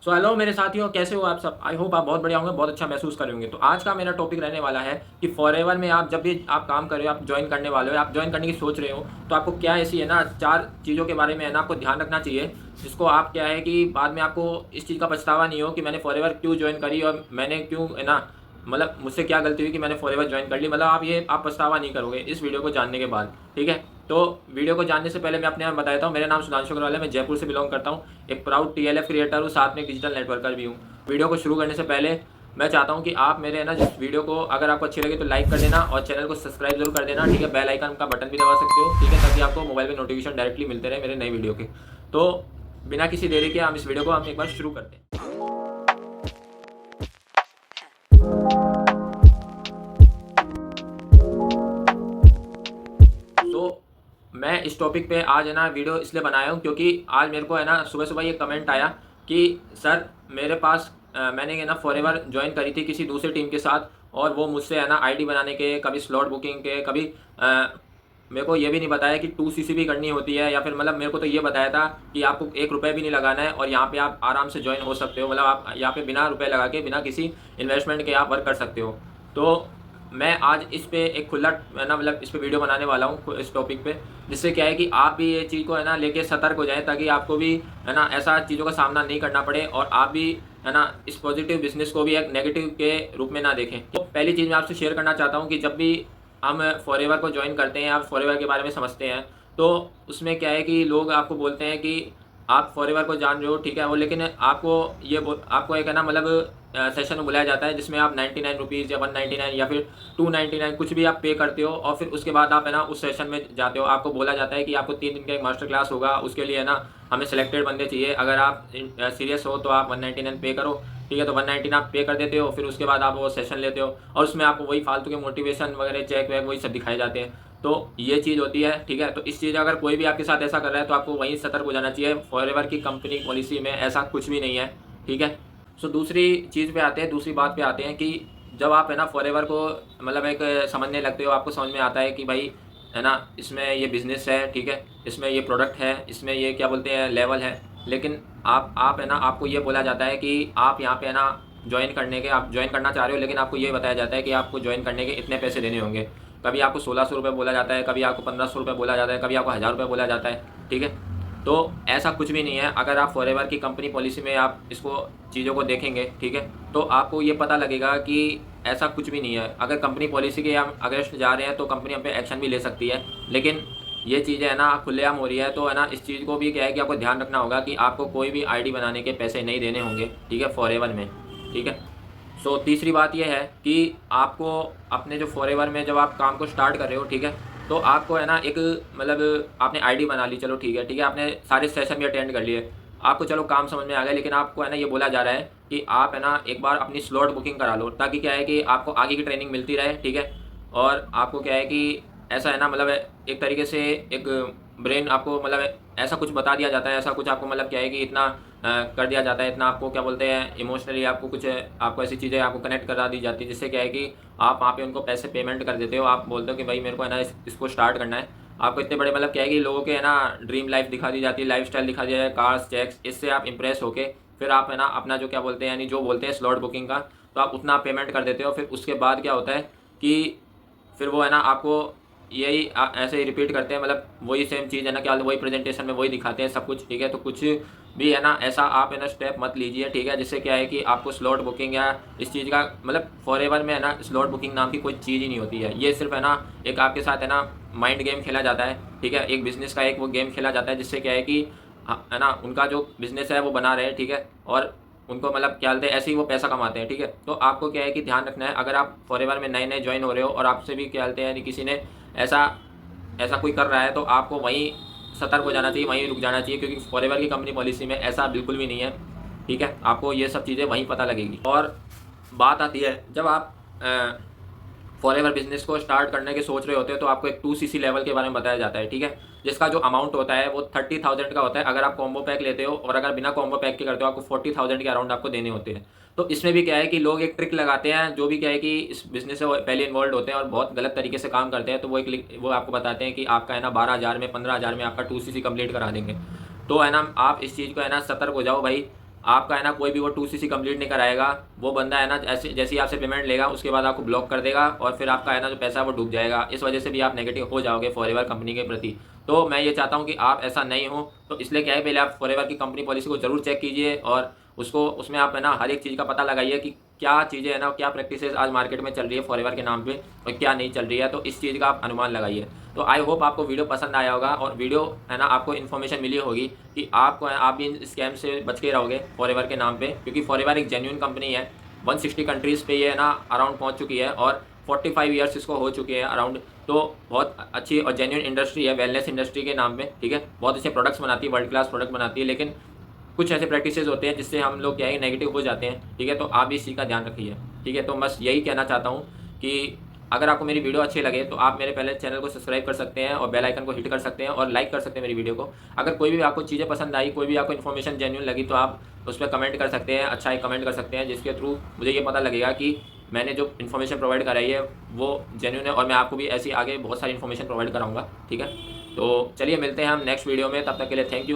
So hello मेरे साथियों, कैसे हो आप सब? आई होप आप बहुत बढ़िया होंगे, बहुत अच्छा महसूस कर रहे होंगे। तो आज का मेरा टॉपिक रहने वाला है कि फॉरएवर में आप जब भी आप काम कर रहे हो, आप ज्वाइन करने वाले हो, आप ज्वाइन करने की सोच रहे हो, तो आपको क्या ऐसी है ना 4 चीज़ों के बारे में है ना आपको ध्यान रखना चाहिए, जिसको आप क्या है कि बाद में आपको इस चीज़ का पछतावा नहीं हो कि मैंने फॉरएवर क्यों ज्वाइन करी और मैंने क्यों है ना मतलब मुझसे क्या गलती हुई कि मैंने फॉरएवर ज्वाइन कर ली। मतलब आप पछतावा नहीं करोगे इस वीडियो को जानने के बाद, ठीक है? तो वीडियो को जानने से पहले मैं अपने आप बता देता हूँ। मेरा नाम सुधांशु अग्रवाल है, मैं जयपुर से बिलोंग करता हूँ। एक प्राउड टीएलएफ क्रिएटर हूँ, साथ में एक डिजिटल नेटवर्कर भी हूँ। वीडियो को शुरू करने से पहले मैं चाहता हूँ कि आप मेरे है ना जिस वीडियो को अगर आपको अच्छी लगे तो लाइक कर देना और चैनल को सब्सक्राइब जरूर कर देना, ठीक है? बेल आइकन का बटन भी दबा सकते हो, ठीक है, ताकि आपको मोबाइल में नोटिफिकेशन डायरेक्टली मिलते रहे मेरे नए वीडियो के। तो बिना किसी देरी के हम इस वीडियो को हम एक बार शुरू करते हैं। तो मैं इस टॉपिक पे आज है ना वीडियो इसलिए बनाया हूँ क्योंकि आज मेरे को है ना सुबह सुबह ये कमेंट आया कि सर मेरे पास मैंने है ना फॉरएवर ज्वाइन करी थी किसी दूसरी टीम के साथ, और वो मुझसे है ना आईडी बनाने के, कभी स्लॉट बुकिंग के, कभी मेरे को ये भी नहीं बताया कि 2 CC भी करनी होती है, या फिर मतलब मेरे को तो ये बताया था कि आपको 1 रुपये भी नहीं लगाना है और यहाँ पे आप आराम से ज्वाइन हो सकते हो। मतलब आप यहाँ पे बिना रुपए लगा के, बिना किसी इन्वेस्टमेंट के आप वर्क कर सकते हो। तो मैं आज इस पे एक खुला है ना मतलब इस पे वीडियो बनाने वाला हूँ इस टॉपिक पे, जिससे क्या है कि आप भी ये चीज़ को है ना लेके सतर्क हो जाएं, ताकि आपको भी है ना ऐसा चीज़ों का सामना नहीं करना पड़े और आप भी है ना इस पॉजिटिव बिजनेस को भी एक नेगेटिव के रूप में ना देखें। तो पहली चीज़ मैं आपसे शेयर करना चाहता हूँ कि जब भी हम फॉरएवर को ज्वाइन करते हैं, आप फॉरएवर के बारे में समझते हैं, तो उसमें क्या है कि लोग आपको बोलते हैं कि आप फॉरएवर को जान रहे हो, ठीक है, और लेकिन आपको एक है ना मतलब सेशन में बुलाया जाता है जिसमें आप 99 रुपीज़ या 199 या फिर 299 कुछ भी आप पे करते हो, और फिर उसके बाद आप है ना उस सेशन में जाते हो। आपको बोला जाता है कि आपको 3 दिन का एक मास्टर क्लास होगा, उसके लिए है ना हमें सिलेक्टेड बंदे चाहिए। अगर आप सीरियस हो तो आप 199 पे करो, ठीक है? तो 199 आप पे कर देते हो, फिर उसके बाद आप वो सेशन लेते हो और उसमें आपको वही फालतू के मोटिवेशन वगैरह चेक वैक वही सब दिखाए जाते हैं। तो ये चीज़ होती है, ठीक है? तो इस चीज़ अगर कोई भी आपके साथ ऐसा कर रहा है तो आपको वहीं सतर्क हो जाना चाहिए। फॉरएवर की कंपनी पॉलिसी में ऐसा कुछ भी नहीं है, ठीक है? सो दूसरी चीज़ पे आते हैं, दूसरी बात पे आते हैं कि जब आप है ना फॉरएवर को मतलब एक समझने लगते हो, आपको समझ में आता है कि भाई है ना इसमें ये बिज़नेस है, ठीक है? इसमें ये प्रोडक्ट है, इसमें ये क्या बोलते हैं लेवल है। लेकिन आप है ना आपको ये बोला जाता है कि आप यहाँ पे है ना आप जॉइन करना चाह रहे हो, लेकिन आपको ये बताया जाता है कि आपको जॉइन करने के इतने पैसे देने होंगे। कभी आपको 1600 रुपये बोला जाता है, कभी आपको 1500 रुपये बोला जाता है, कभी आपको 1000 रुपये बोला जाता है, ठीक है? तो ऐसा कुछ भी नहीं है। अगर आप फॉरएवर की कंपनी पॉलिसी में आप इसको चीज़ों को देखेंगे, ठीक है, तो आपको ये पता लगेगा कि ऐसा कुछ भी नहीं है। अगर कंपनी पॉलिसी के हम अगेंस्ट जा रहे हैं तो कंपनी हम पे एक्शन भी ले सकती है, लेकिन ये चीज़ें है ना खुलेआम हो रही है, तो है ना इस चीज़ को भी क्या है कि आपको ध्यान रखना होगा कि आपको कोई भी आईडी बनाने के पैसे नहीं देने होंगे, ठीक है, फॉरएवर में, ठीक है? सो तीसरी बात ये है कि आपको अपने जो फॉरएवर में जब आप काम को स्टार्ट कर रहे हो, ठीक है, तो आपको है ना एक मतलब आपने आईडी बना ली, चलो ठीक है, ठीक है, आपने सारे सेशन भी अटेंड कर लिए, आपको चलो काम समझ में आ गया, लेकिन आपको है ना ये बोला जा रहा है कि आप है ना एक बार अपनी स्लॉट बुकिंग करा लो, ताकि क्या है कि आपको आगे की ट्रेनिंग मिलती रहे, ठीक है? और आपको क्या है कि ऐसा है ना मतलब एक तरीके से एक ब्रेन आपको मतलब ऐसा कुछ बता दिया जाता है, ऐसा कुछ आपको मतलब क्या है कि इतना कर दिया जाता है, इतना आपको क्या बोलते हैं इमोशनली आपको कुछ आपको ऐसी चीज़ें आपको कनेक्ट करा दी जाती है, जिससे क्या है कि आप वहाँ पे उनको पैसे पेमेंट कर देते हो। आप बोलते हो कि भाई मेरे को है ना इसको स्टार्ट करना है। आपको इतने बड़े मतलब क्या है कि लोगों के है ना ड्रीम लाइफ दिखा दी जाती है, लाइफ स्टाइल दिखा दिया जाए, कार्स चेक्स, इससे आप इंप्रेस होके फिर आप है ना अपना जो क्या बोलते हैं यानी जो बोलते हैं स्लॉट बुकिंग का, तो आप उतना पेमेंट कर देते हो। फिर उसके बाद क्या होता है कि फिर वो है ना आपको यही ऐसे ही रिपीट करते हैं, मतलब वही सेम चीज़ है ना क्या वही प्रेजेंटेशन में वही दिखाते हैं सब कुछ, ठीक है? तो कुछ भी है ना ऐसा आप है ना स्टेप मत लीजिए, ठीक है? जिससे क्या है कि आपको स्लॉट बुकिंग या इस चीज़ का मतलब फॉरएवर में है ना स्लॉट बुकिंग नाम की कोई चीज़ ही नहीं होती है। ये सिर्फ है ना एक आपके साथ है ना माइंड गेम खेला जाता है, ठीक है? एक बिजनेस का एक वो गेम खेला जाता है, जिससे क्या है कि है ना उनका जो बिजनेस है वो बना रहे, ठीक है? और उनको मतलब क्या बोलते हैं ऐसे ही वो पैसा कमाते हैं, ठीक है? तो आपको क्या है कि ध्यान रखना है, अगर आप फॉरएवर में नए नए ज्वाइन हो रहे हो और आपसे भी क्या बोलते हैं यानी किसी ने ऐसा ऐसा कोई कर रहा है, तो आपको वहीं सतर्क हो जाना चाहिए, वहीं रुक जाना चाहिए, क्योंकि फॉरएवर की कंपनी पॉलिसी में ऐसा बिल्कुल भी नहीं है, ठीक है? आपको ये सब चीज़ें वहीं पता लगेगी। और बात आती है जब आप फॉरएवर बिजनेस को स्टार्ट करने के सोच रहे होते हो, तो आपको एक 2 CC लेवल के बारे में बताया जाता है, ठीक है? जिसका जो अमाउंट होता है वो 30,000 का होता है अगर आप कॉम्बो पैक लेते हो, और अगर बिना कॉम्बो पैक के करते हो आपको 40,000 के अराउंड आपको देने होते हैं। तो इसमें भी क्या है कि लोग एक ट्रिक लगाते हैं, जो भी क्या है कि इस बिजनेस से पहले इन्वॉल्व होते हैं और बहुत गलत तरीके से काम करते हैं, तो वो आपको बताते हैं कि आपका है ना 12,000 में 15,000 में आपका 2 CC कंप्लीट करा देंगे। तो है ना आप इस चीज़ को है ना सतर्क हो जाओ भाई, आपका है ना कोई भी वो 2cc कंप्लीट नहीं कराएगा, वो बंदा है ना ऐसे जैसे ही आपसे पेमेंट लेगा उसके बाद आपको ब्लॉक कर देगा और फिर आपका है ना जो पैसा है वो डूब जाएगा। इस वजह से भी आप नेगेटिव हो जाओगे फॉरएवर कंपनी के प्रति। तो मैं ये चाहता हूँ कि आप ऐसा नहीं हो, तो इसलिए क्या है, पहले आप फॉरएवर की कंपनी पॉलिसी को ज़रूर चेक कीजिए और उसको उसमें आप है ना हर एक चीज़ का पता लगाइए कि क्या चीज़ें है ना, क्या प्रैक्टिसेस आज मार्केट में चल रही है फॉरएवर के नाम पे और क्या नहीं चल रही है। तो इस चीज़ का आप अनुमान लगाइए। तो आई होप आपको वीडियो पसंद आया होगा और वीडियो है ना आपको इन्फॉर्मेशन मिली होगी कि आपको आप भी इन स्कैम से बच के रहोगे फॉरएवर के नाम पे, क्योंकि फॉरएवर एक जेन्युइन कंपनी है। 160 कंट्रीज़ पे ये है ना अराउंड पहुंच चुकी है और 45 ईयर्स इसको हो चुके हैं अराउंड। तो बहुत अच्छी और जेन्युइन इंडस्ट्री है, वेलनेस इंडस्ट्री के नाम पे, ठीक है। बहुत अच्छे प्रोडक्ट्स बनाती है, वर्ल्ड क्लास प्रोडक्ट बनाती है, लेकिन कुछ ऐसे प्रैक्टिसेस होते हैं जिससे हम लोग क्या है नेगेटिव हो जाते हैं, ठीक है। तो आप भी इस चीज़ का ध्यान रखिए, ठीक है। तो बस यही कहना चाहता हूँ कि अगर आपको मेरी वीडियो अच्छी लगे तो आप मेरे पहले चैनल को सब्सक्राइब कर सकते हैं और बेल आइकन को हिट कर सकते हैं और लाइक कर सकते हैं मेरी वीडियो को। अगर कोई भी आपको चीज़ें पसंद आई, कोई भी आपको इन्फॉर्मेशन जेन्युइन लगी तो आप उस पर कमेंट कर सकते हैं, अच्छा एक कमेंट कर सकते हैं, जिसके थ्रू मुझे ये पता लगेगा कि मैंने जो इन्फॉर्मेशन प्रोवाइड कराई है वो जेन्युइन है और मैं आपको भी ऐसी आगे बहुत सारी इन्फॉर्मेशन प्रोवाइड कराऊंगा, ठीक है। तो चलिए मिलते हैं हम नेक्स्ट वीडियो में, तब तक के लिए थैंक यू।